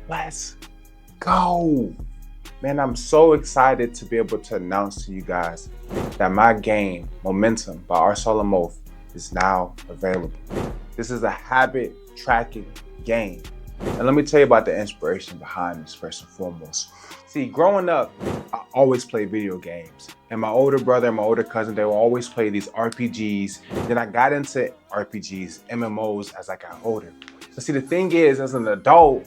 Let's go. Man, I'm so excited to be able to announce to you guys that my game, Momentum by Our Solemn Oath, is now available. This is a habit tracking game. And let me tell you about the inspiration behind this first and foremost. See, growing up, I always played video games. And my older brother and my older cousin, they would always play these RPGs. Then I got into RPGs, MMOs as I got older. But see, the thing is, as an adult,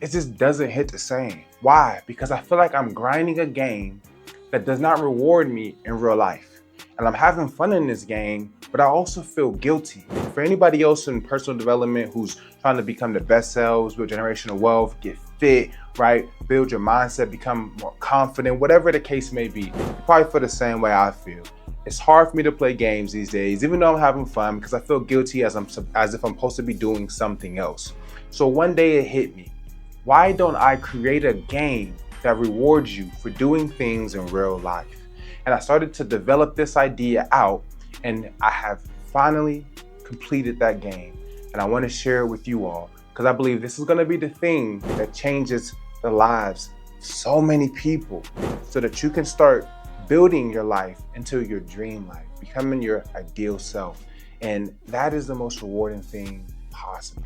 it just doesn't hit the same. Why? Because I feel like I'm grinding a game that does not reward me in real life. And I'm having fun in this game, but I also feel guilty. For anybody else in personal development who's trying to become the best selves, build generational wealth, get fit, right? Build your mindset, become more confident, whatever the case may be, you probably feel the same way I feel. It's hard for me to play games these days, even though I'm having fun, because I feel guilty as if I'm supposed to be doing something else. So one day it hit me. Why don't I create a game that rewards you for doing things in real life? And I started to develop this idea out, and I have finally completed that game. And I want to share it with you all because I believe this is going to be the thing that changes the lives of so many people so that you can start building your life into your dream life, becoming your ideal self. And that is the most rewarding thing possible.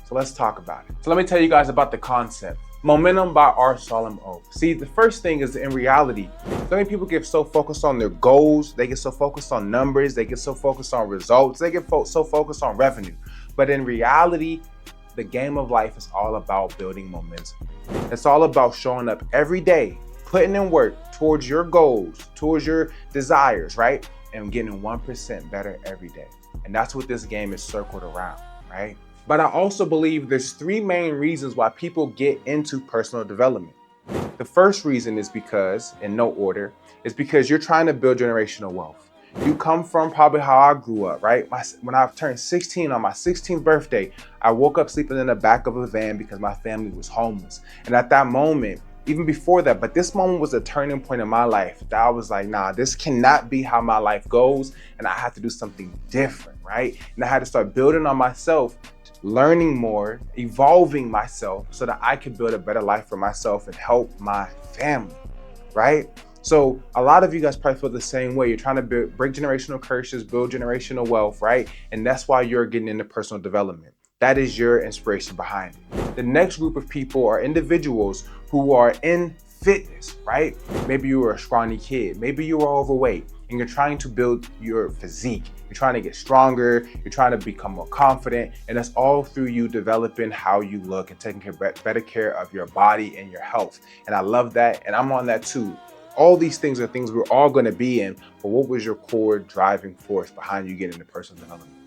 So let's talk about it. So let me tell you guys about the concept. Momentum by Our Solemn Oath. See, the first thing is in reality, so many people get so focused on their goals, they get so focused on numbers, they get so focused on results, they get so focused on revenue. But in reality, the game of life is all about building momentum. It's all about showing up every day, putting in work towards your goals, towards your desires, right? And getting 1% better every day. And that's what this game is circled around, right? But I also believe there's three main reasons why people get into personal development. The first reason is because, in no order, is because you're trying to build generational wealth. You come from probably how I grew up, right? When I turned 16 on my 16th birthday, I woke up sleeping in the back of a van because my family was homeless. And at that moment, even before that, but this moment was a turning point in my life that I was like, nah, this cannot be how my life goes. And I have to do something different, right? And I had to start building on myself, learning more, evolving myself so that I could build a better life for myself and help my family, right? So a lot of you guys probably feel the same way. You're trying to break generational curses, build generational wealth, right? And that's why you're getting into personal development. That is your inspiration behind it. The next group of people are individuals who are in fitness, right? Maybe you were a scrawny kid, maybe you were overweight, and you're trying to build your physique. You're trying to get stronger, you're trying to become more confident, and that's all through you developing how you look and taking better care of your body and your health. And I love that, and I'm on that too. All these things are things we're all going to be in, but what was your core driving force behind you getting into personal development?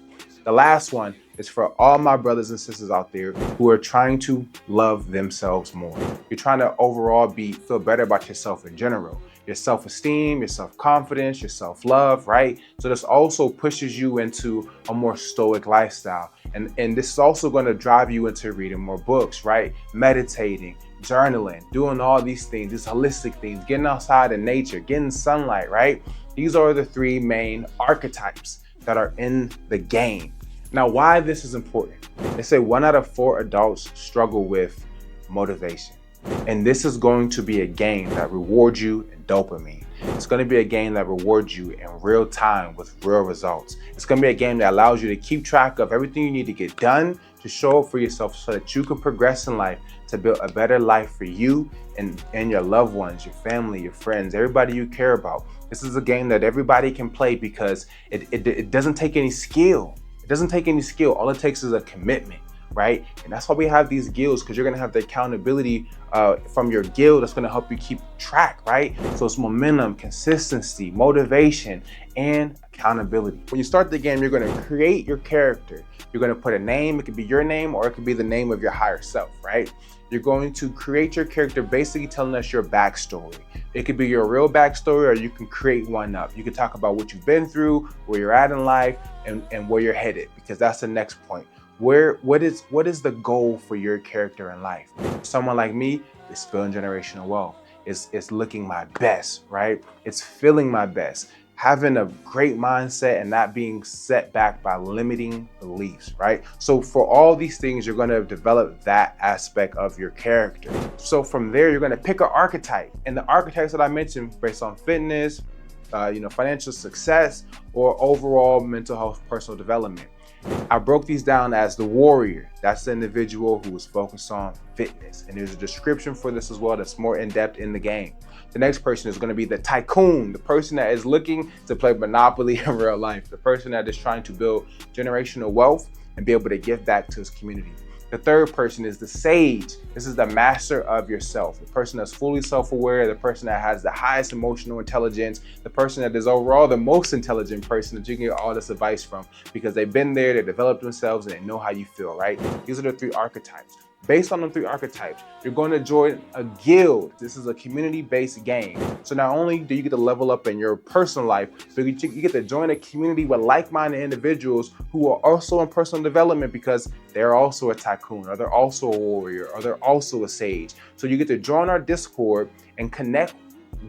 The last one is for all my brothers and sisters out there who are trying to love themselves more. You're trying to overall feel better about yourself in general. Your self-esteem, your self-confidence, your self-love, right? So this also pushes you into a more stoic lifestyle. And this is also going to drive you into reading more books, right? Meditating, journaling, doing all these things, these holistic things, getting outside in nature, getting sunlight, right? These are the three main archetypes that are in the game. Now, why this is important? They say 1 out of 4 adults struggle with motivation. And this is going to be a game that rewards you in dopamine. It's going to be a game that rewards you in real time with real results. It's going to be a game that allows you to keep track of everything you need to get done to show up for yourself so that you can progress in life to build a better life for you and your loved ones, your family, your friends, everybody you care about. This is a game that everybody can play because it doesn't take any skill. It doesn't take any skill. All it takes is a commitment, right? And that's why we have these guilds, because you're going to have the accountability from your guild that's going to help you keep track, right? So it's momentum, consistency, motivation, and accountability. When you start the game, you're going to create your character. You're going to put a name. It could be your name or it could be the name of your higher self, right? You're going to create your character basically telling us your backstory. It could be your real backstory, or you can create one up. You can talk about what you've been through, where you're at in life, and where you're headed, because that's the next point. What is the goal for your character in life? Someone like me is building generational wealth. It's looking my best, right? It's feeling my best. having a great mindset and not being set back by limiting beliefs, right? So for all these things, you're going to develop that aspect of your character. So from there, you're going to pick an archetype, and the archetypes that I mentioned based on fitness, financial success, or overall mental health, personal development. I broke these down as the warrior. That's the individual who is focused on fitness. And there's a description for this as well that's more in depth in the game. The next person is going to be the tycoon, the person that is looking to play Monopoly in real life, the person that is trying to build generational wealth and be able to give back to his community. The third person is the sage. This is the master of yourself, the person that's fully self-aware, the person that has the highest emotional intelligence, the person that is overall the most intelligent person that you can get all this advice from because they've been there, they developed themselves, and they know how you feel, right? These are the three archetypes. Based on the three archetypes, you're going to join a guild. This is a community-based game. So not only do you get to level up in your personal life, but you get to join a community with like-minded individuals who are also in personal development because they're also a tycoon, or they're also a warrior, or they're also a sage. So you get to join our Discord and connect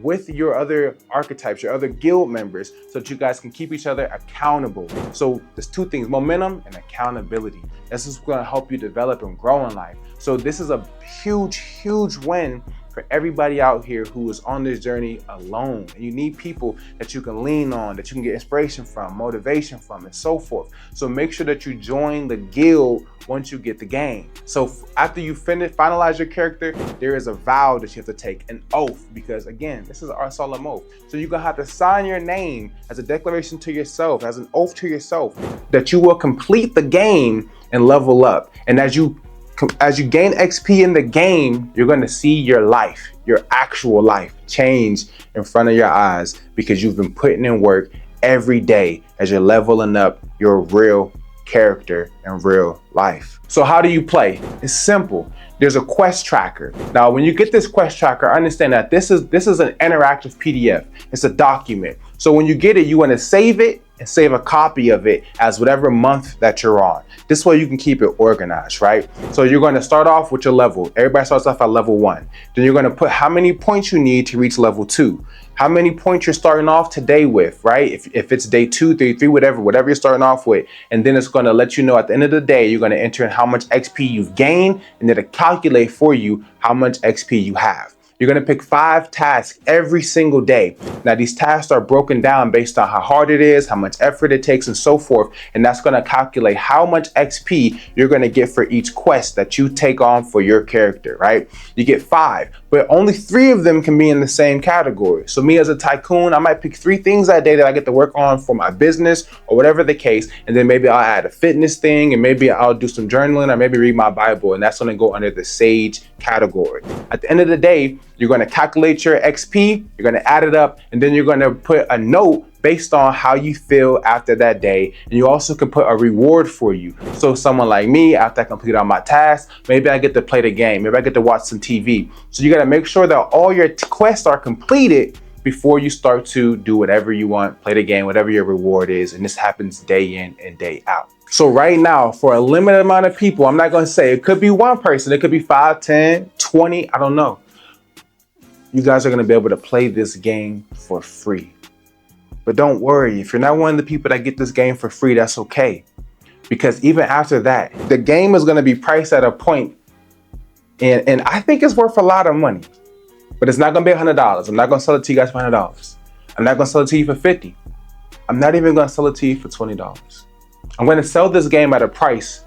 with your other archetypes, your other guild members, so that you guys can keep each other accountable. So there's two things, momentum and accountability. This is going to help you develop and grow in life. So this is a huge, huge win for everybody out here who is on this journey alone. And you need people that you can lean on, that you can get inspiration from, motivation from, and so forth. So make sure that you join the guild once you get the game. So after you finalize your character, there is a vow that you have to take, an oath, because again, this is Our Solemn Oath. So you're gonna have to sign your name as a declaration to yourself, as an oath to yourself, that you will complete the game and level up. And as you gain XP in the game, you're going to see your life, your actual life, change in front of your eyes because you've been putting in work every day as you're leveling up your real character in real life. So how do you play? It's simple. There's a quest tracker. Now, when you get this quest tracker, understand that this is an interactive PDF. It's a document. So when you get it, you want to save it and save a copy of it as whatever month that you're on. This way you can keep it organized, right? So you're going to start off with your level. Everybody starts off at level 1. Then you're going to put how many points you need to reach level 2. How many points you're starting off today with, right? If it's day 2, day 3, whatever you're starting off with. And then it's going to let you know at the end of the day, you're going to enter in how much XP you've gained, and it'll calculate for you how much XP you have. You're going to pick 5 tasks every single day. Now, these tasks are broken down based on how hard it is, how much effort it takes, and so forth. And that's going to calculate how much XP you're going to get for each quest that you take on for your character, right? You get 5, but only 3 of them can be in the same category. So me as a tycoon, I might pick 3 things that day that I get to work on for my business or whatever the case. And then maybe I'll add a fitness thing, and maybe I'll do some journaling, or maybe read my Bible. And that's going to go under the sage category. At the end of the day, you're going to calculate your XP, you're going to add it up, and then you're going to put a note based on how you feel after that day. And you also can put a reward for you. So someone like me, after I complete all my tasks, maybe I get to play the game, maybe I get to watch some TV. So you got to make sure that all your quests are completed before you start to do whatever you want, play the game, whatever your reward is. And this happens day in and day out. So right now, for a limited amount of people, I'm not going to say it could be one person, it could be 5, 10, 20, I don't know. You guys are going to be able to play this game for free. But don't worry, if you're not one of the people that get this game for free, that's okay. Because even after that, the game is going to be priced at a point, and I think it's worth a lot of money. But it's not going to be $100. I'm not going to sell it to you guys for $100. I'm not going to sell it to you for $50. I'm not even going to sell it to you for $20. I'm going to sell this game at a price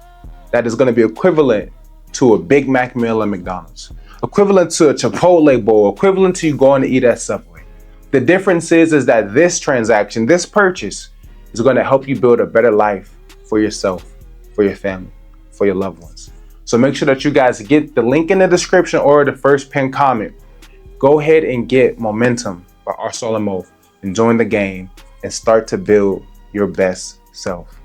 that is going to be equivalent to a Big Mac meal at McDonald's. Equivalent to a Chipotle bowl, equivalent to you going to eat at Subway. The difference is that this transaction, this purchase, is going to help you build a better life for yourself, for your family, for your loved ones. So make sure that you guys get the link in the description or the first pinned comment. Go ahead and get Momentum by Our Solemn Oath and join the game and start to build your best self.